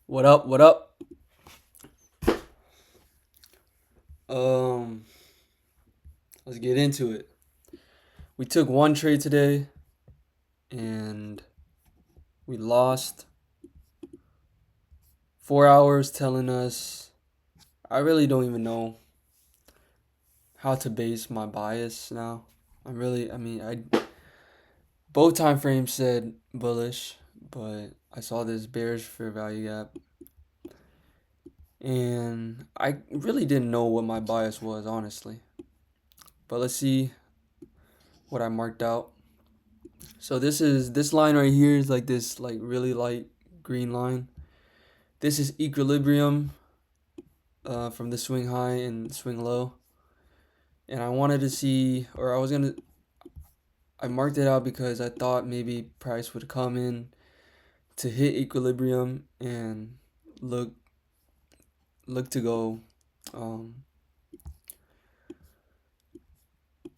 What up? What up? Um, let's get into it. We took one trade today and we lost 4 hours telling us I really don't even know how to base my bias now. I both time frames said bullish, but I saw this bearish fair value gap and I really didn't know what my bias was, honestly. But let's see what I marked out. So this line right here is like this like really light green line. This is equilibrium from the swing high and swing low. And I wanted to see, or I marked it out because I thought maybe price would come in to hit equilibrium and look look to go, um,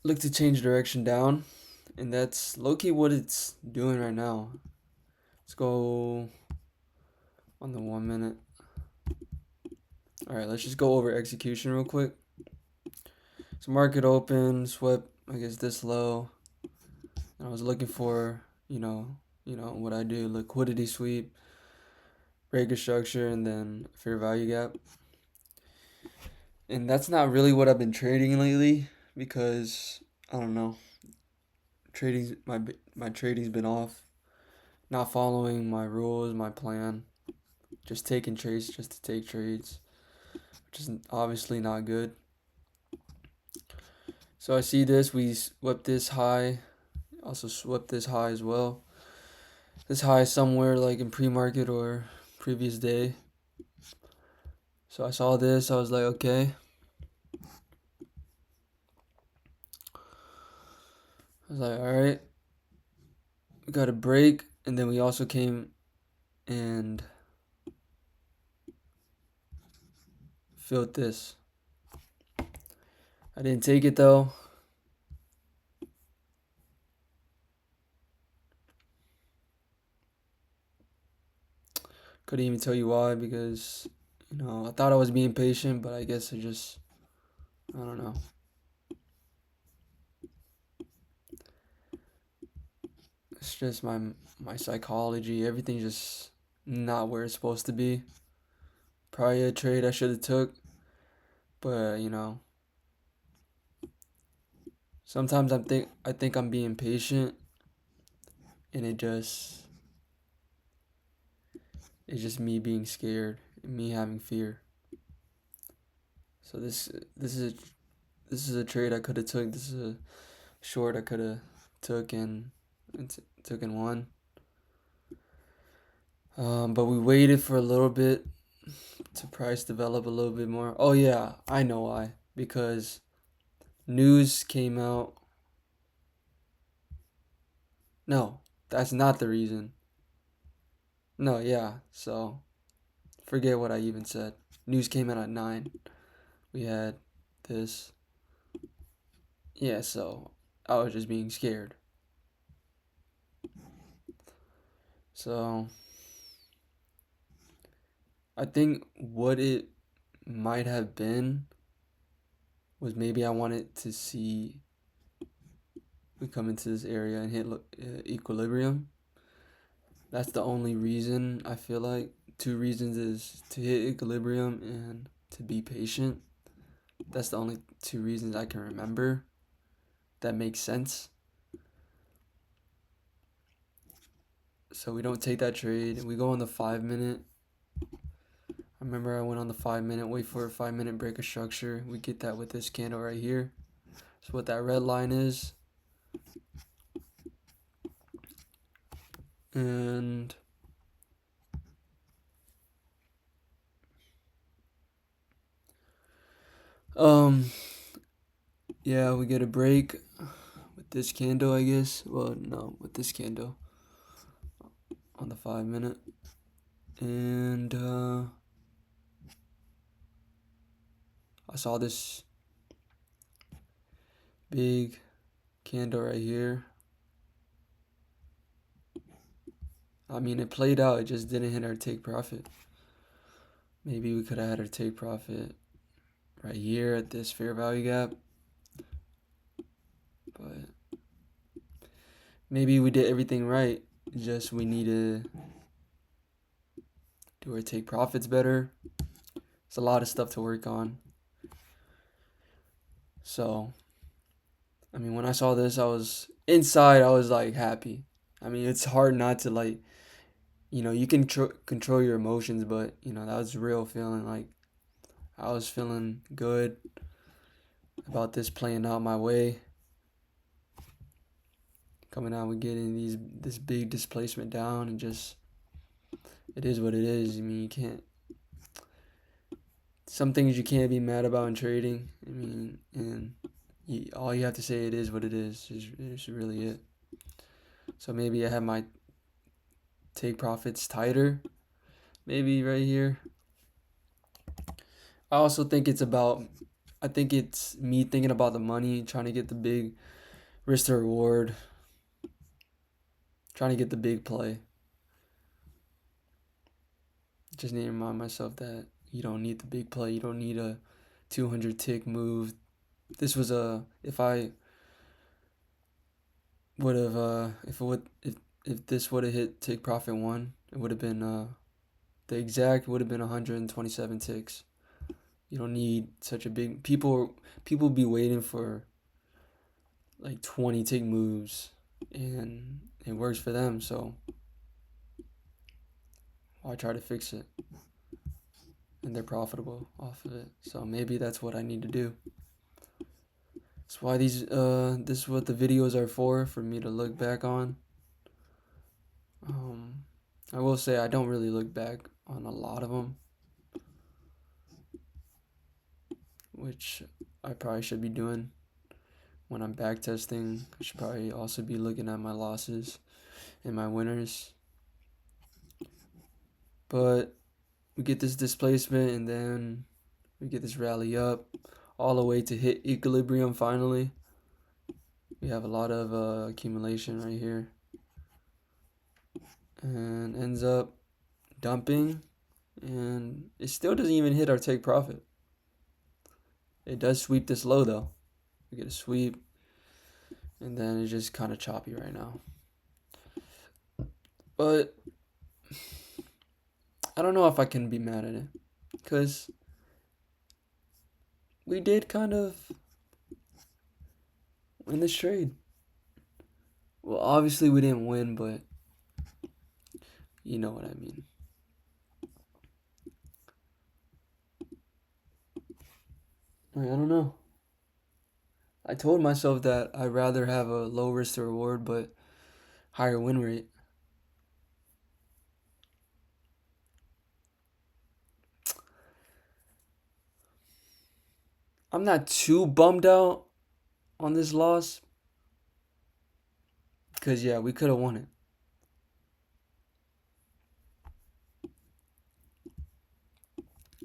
look to change direction down. And that's low key what it's doing right now. Let's go on the 1 minute. All right, let's just go over execution real quick. So market open, swept, I guess this low. And I was looking for, what I do, liquidity sweep, breaker structure, and then fair value gap. And that's not really what I've been trading lately because I don't know, my trading's been off, not following my rules, my plan, just taking trades just to take trades, which is obviously not good. So I see this, we swept this high, also swept this high as well. This high somewhere like in pre-market or previous day. So I saw this, I was like, okay. I was like, all right, we got a break, and then we also came and filled this. I didn't take it though. Couldn't even tell you why because, I thought I was being patient, but I guess I don't know. It's just my psychology. Everything's just not where it's supposed to be. Probably a trade I should have took, but sometimes I think I'm being patient, and it's just me being scared, and me having fear. So this is a trade I could have took. This is a short I could have took and won. But we waited for a little bit to price develop a little bit more. Oh yeah, I know why. Because news came out. No, that's not the reason. No, yeah. So forget what I even said. News came out at 9. We had this. Yeah, so I was just being scared. So I think what it might have been was maybe I wanted to see we come into this area and hit equilibrium. That's the only reason I feel like. Two reasons is to hit equilibrium and to be patient. That's the only two reasons I can remember. That makes sense. So we don't take that trade. We go on the 5 minute. I remember I went on the 5 minute, wait for a 5 minute break of structure. We get that with this candle right here. So what that red line is. And um yeah, we get a break with this candle, I guess. Well, no, with this candle on the 5 minute. And I saw this big candle right here. I mean, it played out, it just didn't hit our take profit. Maybe we could have had our take profit right here at this fair value gap. But maybe we did everything right. Just we need to do our take profits better. It's a lot of stuff to work on. So, I mean, when I saw this, I was inside. I was like happy. I mean, it's hard not to like, you can control your emotions, but that was real feeling. Like I was feeling good about this playing out my way. Coming out with getting this big displacement down, and just it is what it is. I mean, you can't. Some things you can't be mad about in trading. I mean, and all you have to say, it is what it is really it. So maybe I have my take profits tighter, maybe right here. I also think I think it's me thinking about the money, trying to get the big risk to reward, trying to get the big play. Just need to remind myself that you don't need the big play. You don't need a 200 tick move. This was if I would have if this would have hit take profit 1, it would have been the exact would have been 127 ticks. You don't need such a big people be waiting for like 20 tick moves, and it works for them, so why try to fix it? And they're profitable off of it. So maybe that's what I need to do. That's why this is what the videos are for me to look back on. I will say I don't really look back on a lot of them, which I probably should be doing when I'm back testing. I should probably also be looking at my losses and my winners. But we get this displacement, and then we get this rally up all the way to hit equilibrium finally. We have a lot of accumulation right here, and ends up dumping, and it still doesn't even hit our take profit. It does sweep this low though. We get a sweep, and then it's just kind of choppy right now. But I don't know if I can be mad at it, because we did kind of win this trade. Well, obviously we didn't win, but you know what I mean. I don't know. I told myself that I'd rather have a low risk to reward but higher win rate. I'm not too bummed out on this loss, because yeah, we could have won it.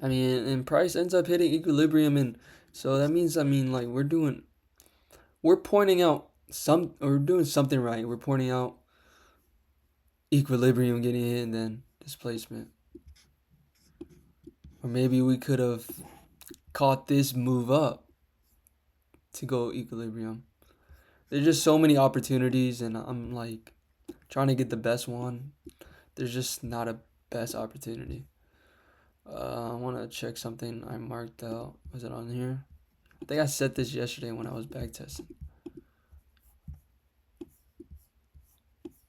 I mean, and price ends up hitting equilibrium, and so that means, I mean, like we're doing something right. We're pointing out equilibrium getting hit and then displacement. Or maybe we could have caught this move up to go equilibrium. There's just so many opportunities, and I'm like trying to get the best one. There's just not a best opportunity. I want to check something I marked out. Was it on here? I think I set this yesterday when I was back testing.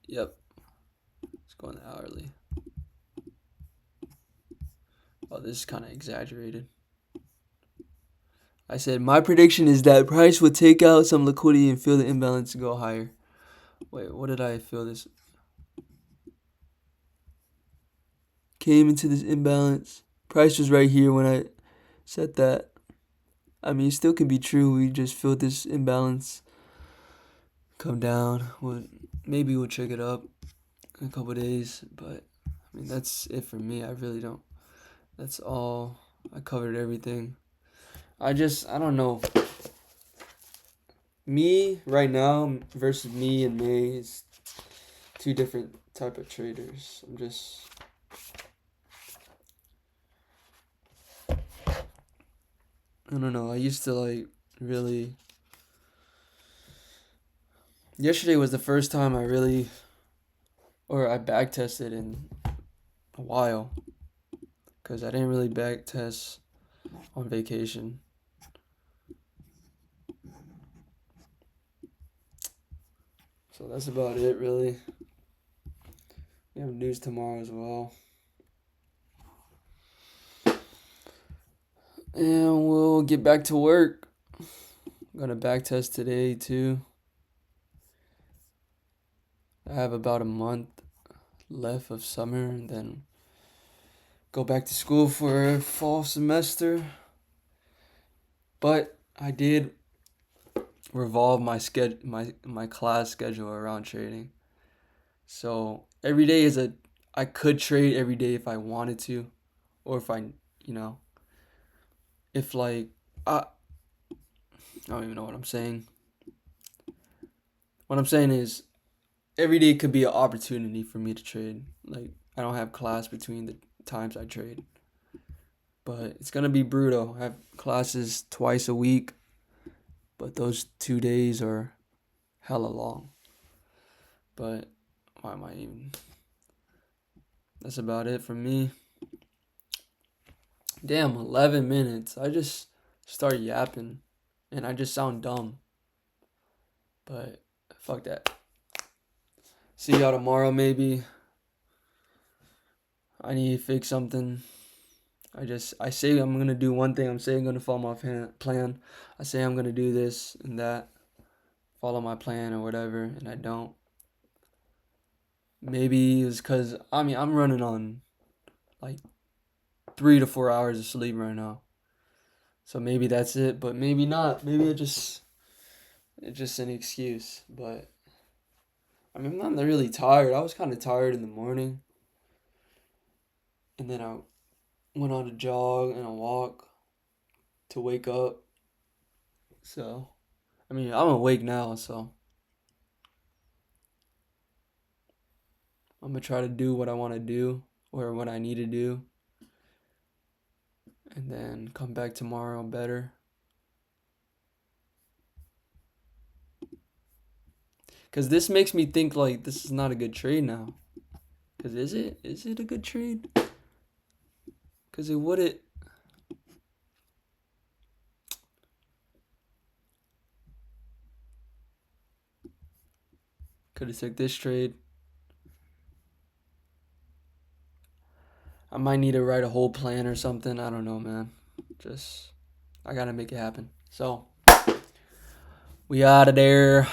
Yep. Let's go on the hourly. Oh, this is kind of exaggerated. I said my prediction is that price would take out some liquidity and feel the imbalance go higher. Wait, what did I feel this? Came into this imbalance. Price was right here when I said that. I mean, it still could be true. We just feel this imbalance come down. Maybe we'll check it up in a couple of days, but I mean, that's it for me. I really don't. That's all. I covered everything. I don't know. Me right now versus me in May is two different type of traders. I don't know. I used to like really. Yesterday was the first time I back tested in a while, because I didn't really back test on vacation. So that's about it, really. We have news tomorrow as well. And we'll get back to work. I'm gonna back test today too. I have about a month left of summer and then go back to school for fall semester. But I did revolve my class schedule around trading. So every day I could trade every day if I wanted to, or if you know, if like I don't even know what I'm saying. What I'm saying is every day could be an opportunity for me to trade. Like I don't have class between the times I trade. But it's gonna be brutal. I have classes twice a week, but those 2 days are hella long. But why am I even? That's about it for me. Damn, 11 minutes. I just start yapping and I just sound dumb. But fuck that. See y'all tomorrow, maybe. I need to fix something. I say I'm going to do one thing. I'm saying I'm going to follow my plan. I say I'm going to do this and that. Follow my plan or whatever, and I don't. Maybe it's because, I'm running on like 3 to 4 hours of sleep right now. So maybe that's it, but maybe not. Maybe it's just an excuse. But I'm not really tired. I was kind of tired in the morning. And then I went on a jog and a walk to wake up. So, I'm awake now, so I'm going to try to do what I want to do or what I need to do. And then come back tomorrow better. Because this makes me think like this is not a good trade now. Because is it a good trade? Because it wouldn't. Could have took this trade. I might need to write a whole plan or something. I don't know, man. I gotta make it happen. So, we out of there.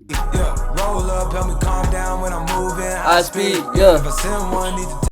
Yeah, roll up, help me calm down when I'm moving. High speed, yeah. If I send one, need to